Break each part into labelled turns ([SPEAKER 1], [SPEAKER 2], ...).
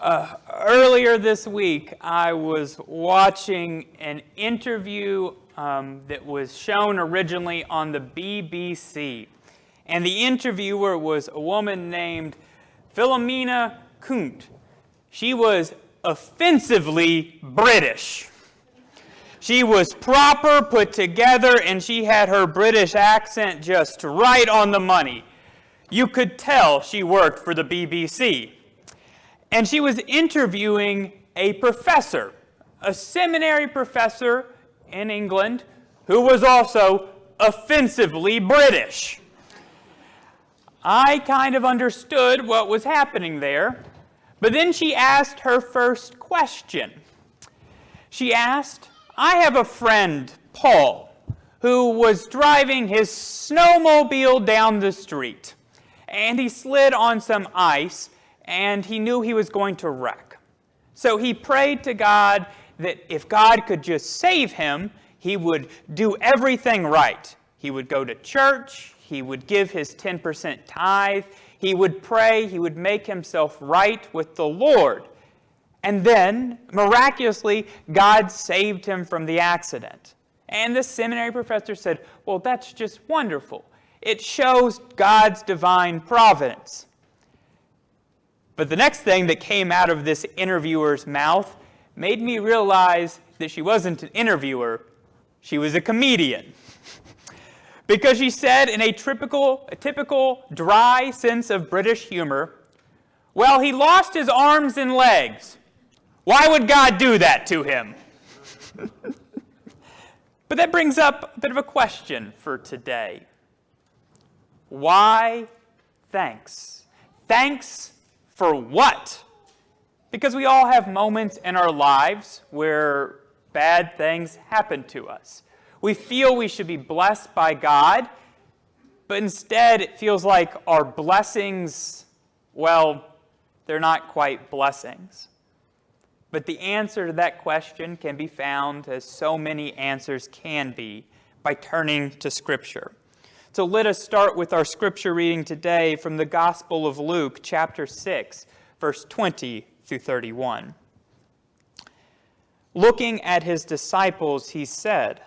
[SPEAKER 1] Earlier this week, I was watching an interview that was shown originally on the BBC. And the interviewer was a woman named Philomena Kunt. She was offensively British. She was proper, put together, and she had her British accent just right on the money. You could tell she worked for the BBC. And she was interviewing a professor, a seminary professor in England, who was also offensively British. I kind of understood what was happening there, but then she asked her first question. She asked, I have a friend, Paul, who was driving his snowmobile down the street, and he slid on some ice, and he knew he was going to wreck. So he prayed to God that if God could just save him, he would do everything right. He would go to church, he would give his 10% tithe, he would pray, he would make himself right with the Lord. And then, miraculously, God saved him from the accident. And the seminary professor said, well, that's just wonderful. It shows God's divine providence. But the next thing that came out of this interviewer's mouth made me realize that she wasn't an interviewer, she was a comedian. Because she said in a typical dry sense of British humor, well, he lost his arms and legs. Why would God do that to him? But that brings up a bit of a question for today. Why thanks? Thanks for what? Because we all have moments in our lives where bad things happen to us. We feel we should be blessed by God, but instead it feels like our blessings, well, they're not quite blessings. But the answer to that question can be found, as so many answers can be, by turning to Scripture. So let us start with our Scripture reading today from the Gospel of Luke, chapter 6, verse 20 through 31. Looking at his disciples, he said,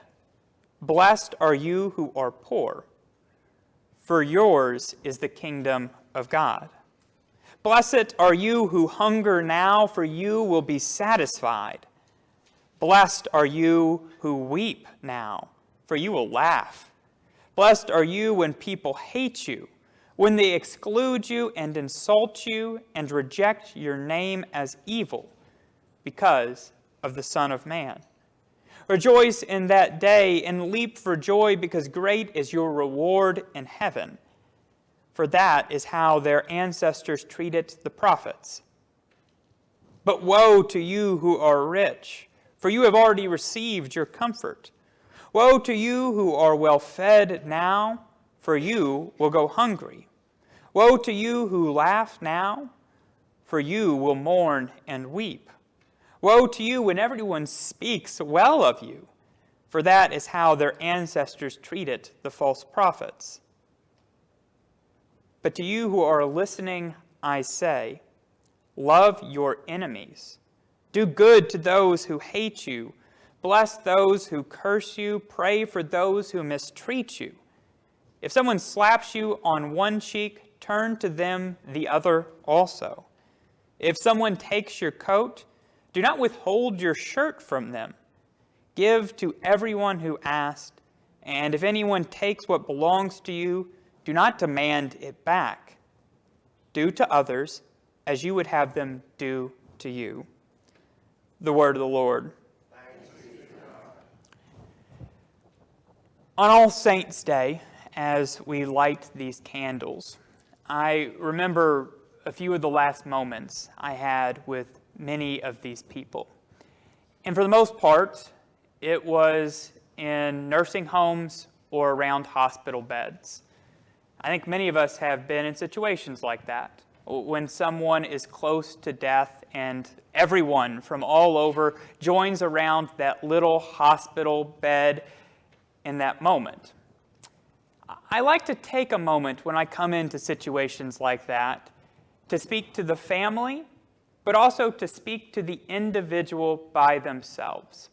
[SPEAKER 1] Blessed are you who are poor, for yours is the kingdom of God. Blessed are you who hunger now, for you will be satisfied. Blessed are you who weep now, for you will laugh. Blessed are you when people hate you, when they exclude you and insult you and reject your name as evil because of the Son of Man. Rejoice in that day and leap for joy, because great is your reward in heaven. For that is how their ancestors treated the prophets. But woe to you who are rich, for you have already received your comfort. Woe to you who are well fed now, for you will go hungry. Woe to you who laugh now, for you will mourn and weep. Woe to you when everyone speaks well of you, for that is how their ancestors treated the false prophets. But to you who are listening, I say, love your enemies. Do good to those who hate you. Bless those who curse you. Pray for those who mistreat you. If someone slaps you on one cheek, turn to them the other also. If someone takes your coat, do not withhold your shirt from them. Give to everyone who asks, and if anyone takes what belongs to you, do not demand it back. Do to others as you would have them do to you. The word of the Lord. On All Saints' Day, as we light these candles, I remember a few of the last moments I had with many of these people. And for the most part, it was in nursing homes or around hospital beds. I think many of us have been in situations like that, when someone is close to death and everyone from all over joins around that little hospital bed in that moment. I like to take a moment when I come into situations like that to speak to the family but also to speak to the individual by themselves.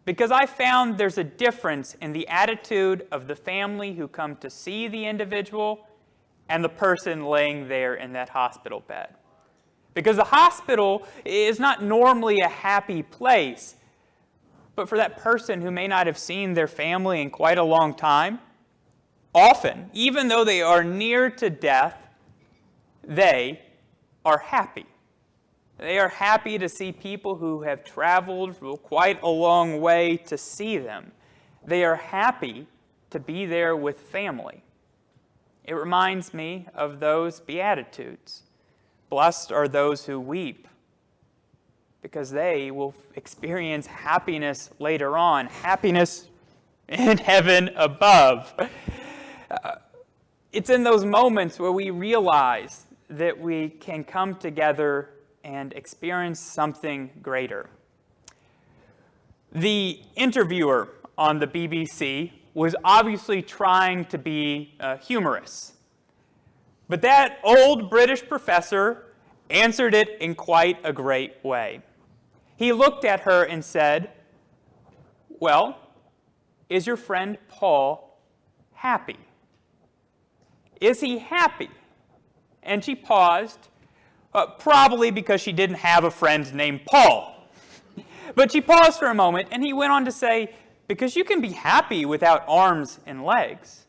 [SPEAKER 1] Because I found there's a difference in the attitude of the family who come to see the individual and the person laying there in that hospital bed. Because the hospital is not normally a happy place, but for that person who may not have seen their family in quite a long time, often, even though they are near to death, they are happy. They are happy to see people who have traveled quite a long way to see them. They are happy to be there with family. It reminds me of those Beatitudes. Blessed are those who weep, because they will experience happiness later on, happiness in heaven above. It's in those moments where we realize that we can come together and experience something greater. The interviewer on the BBC was obviously trying to be humorous. But that old British professor answered it in quite a great way. He looked at her and said, "Well, is your friend Paul happy? Is he happy?" And she paused, probably because she didn't have a friend named Paul. But she paused for a moment, and he went on to say, "Because you can be happy without arms and legs.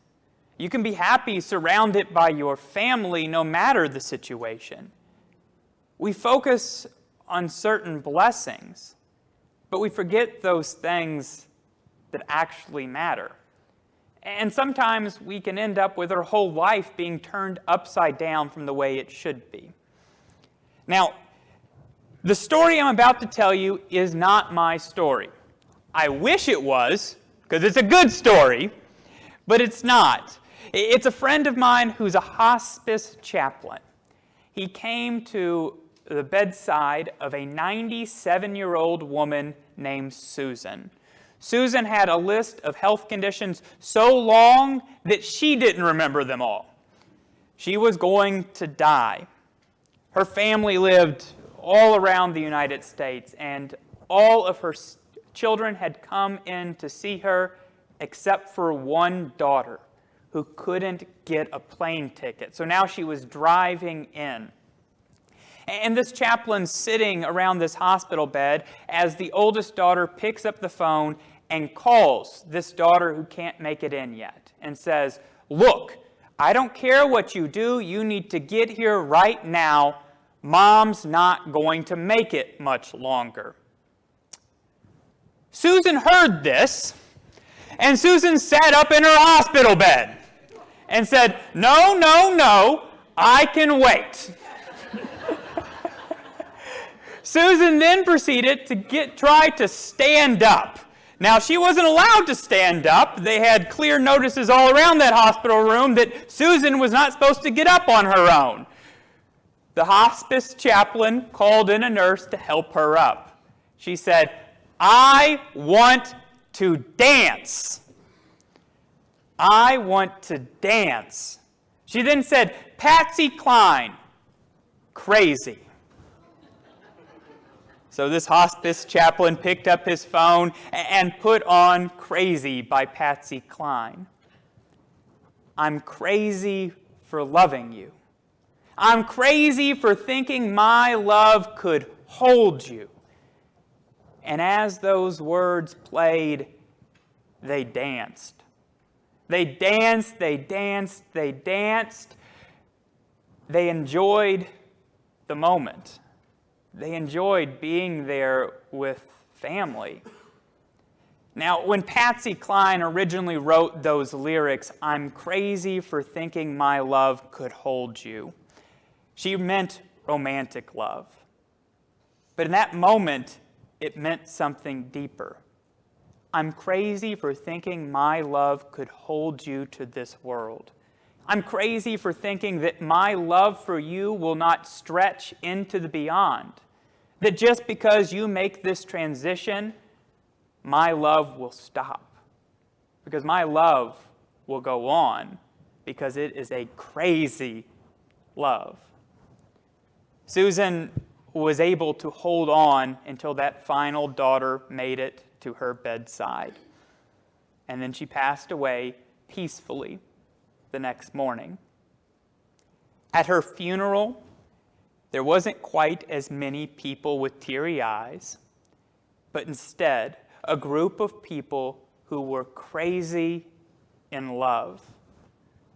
[SPEAKER 1] You can be happy surrounded by your family no matter the situation. We focus on certain blessings, but we forget those things that actually matter. And sometimes we can end up with our whole life being turned upside down from the way it should be." Now, the story I'm about to tell you is not my story. I wish it was, because it's a good story, but it's not. It's a friend of mine who's a hospice chaplain. He came to the bedside of a 97-year-old woman named Susan. Susan had a list of health conditions so long that she didn't remember them all. She was going to die. Her family lived all around the United States, and all of her children had come in to see her except for one daughter who couldn't get a plane ticket. So now she was driving in. And this chaplain's sitting around this hospital bed as the oldest daughter picks up the phone and calls this daughter who can't make it in yet and says, "Look, I don't care what you do. You need to get here right now. Mom's not going to make it much longer." Susan heard this, and Susan sat up in her hospital bed and said, "No, no, no, I can wait." Susan then proceeded to try to stand up. Now, she wasn't allowed to stand up. They had clear notices all around that hospital room that Susan was not supposed to get up on her own. The hospice chaplain called in a nurse to help her up. She said, "I want to dance. I want to dance." She then said, "Patsy Cline, crazy." So this hospice chaplain picked up his phone and put on "Crazy" by Patsy Cline. "I'm crazy for loving you. I'm crazy for thinking my love could hold you." And as those words played, they danced. They danced, they danced, they danced. They enjoyed the moment. They enjoyed being there with family. Now, when Patsy Cline originally wrote those lyrics, "I'm crazy for thinking my love could hold you," she meant romantic love. But in that moment, it meant something deeper. "I'm crazy for thinking my love could hold you to this world. I'm crazy for thinking that my love for you will not stretch into the beyond. That just because you make this transition, my love will stop. Because my love will go on, because it is a crazy love." Susan was able to hold on until that final daughter made it to her bedside. And then she passed away peacefully the next morning. At her funeral, there wasn't quite as many people with teary eyes, but instead, a group of people who were crazy in love.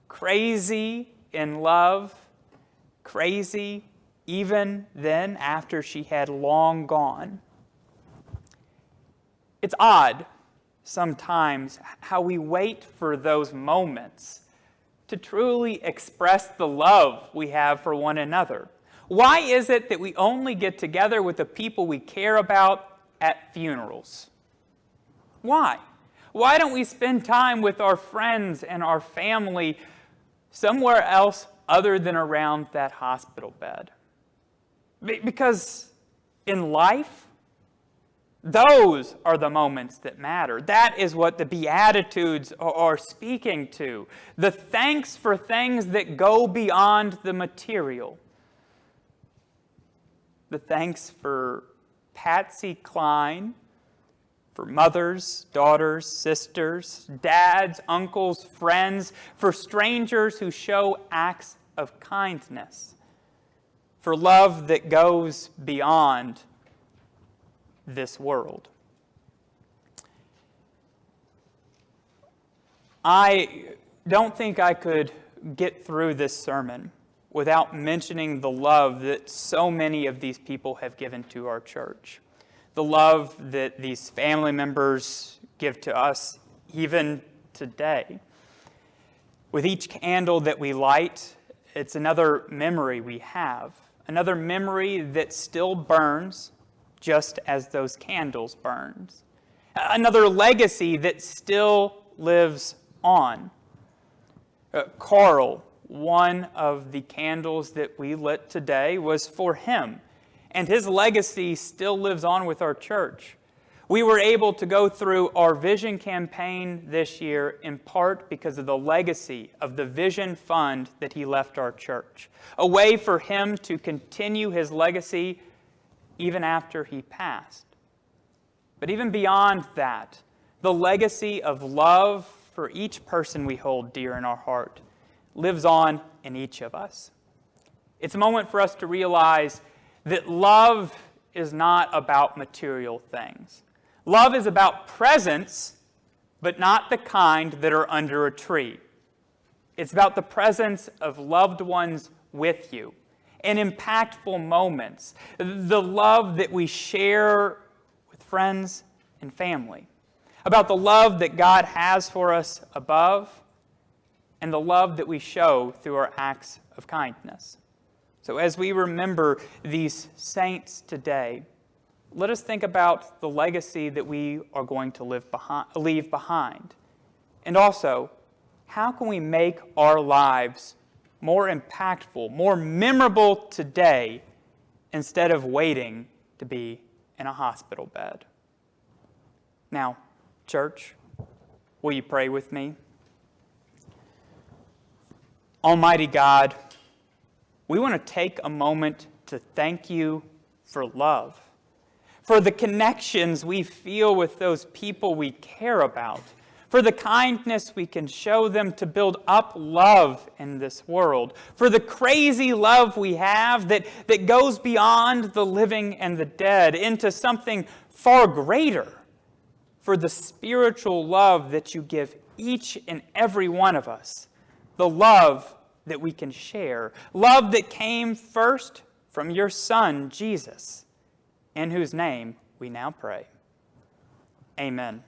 [SPEAKER 1] Crazy in love, crazy even then after she had long gone. It's odd sometimes how we wait for those moments to truly express the love we have for one another. Why is it that we only get together with the people we care about at funerals? Why? Why don't we spend time with our friends and our family somewhere else other than around that hospital bed? Because in life, those are the moments that matter. That is what the Beatitudes are speaking to. The thanks for things that go beyond the material. The thanks for Patsy Cline, for mothers, daughters, sisters, dads, uncles, friends, for strangers who show acts of kindness, for love that goes beyond this world. I don't think I could get through this sermon without mentioning the love that so many of these people have given to our church. The love that these family members give to us even today. With each candle that we light, it's another memory we have. Another memory that still burns just as those candles burned. Another legacy that still lives on. Carl, one of the candles that we lit today, was for him. And his legacy still lives on with our church. We were able to go through our vision campaign this year in part because of the legacy of the Vision Fund that he left our church. A way for him to continue his legacy even after he passed. But even beyond that, the legacy of love for each person we hold dear in our heart lives on in each of us. It's a moment for us to realize that love is not about material things. Love is about presence, but not the kind that are under a tree. It's about the presence of loved ones with you and impactful moments, the love that we share with friends and family, about the love that God has for us above and the love that we show through our acts of kindness. So as we remember these saints today, let us think about the legacy that we are going to leave behind. And also, how can we make our lives more impactful, more memorable today instead of waiting to be in a hospital bed? Now, church, will you pray with me? Almighty God, we want to take a moment to thank you for love, for the connections we feel with those people we care about, for the kindness we can show them to build up love in this world, for the crazy love we have that goes beyond the living and the dead into something far greater, for the spiritual love that you give each and every one of us, the love that we can share, love that came first from your Son, Jesus, in whose name we now pray. Amen.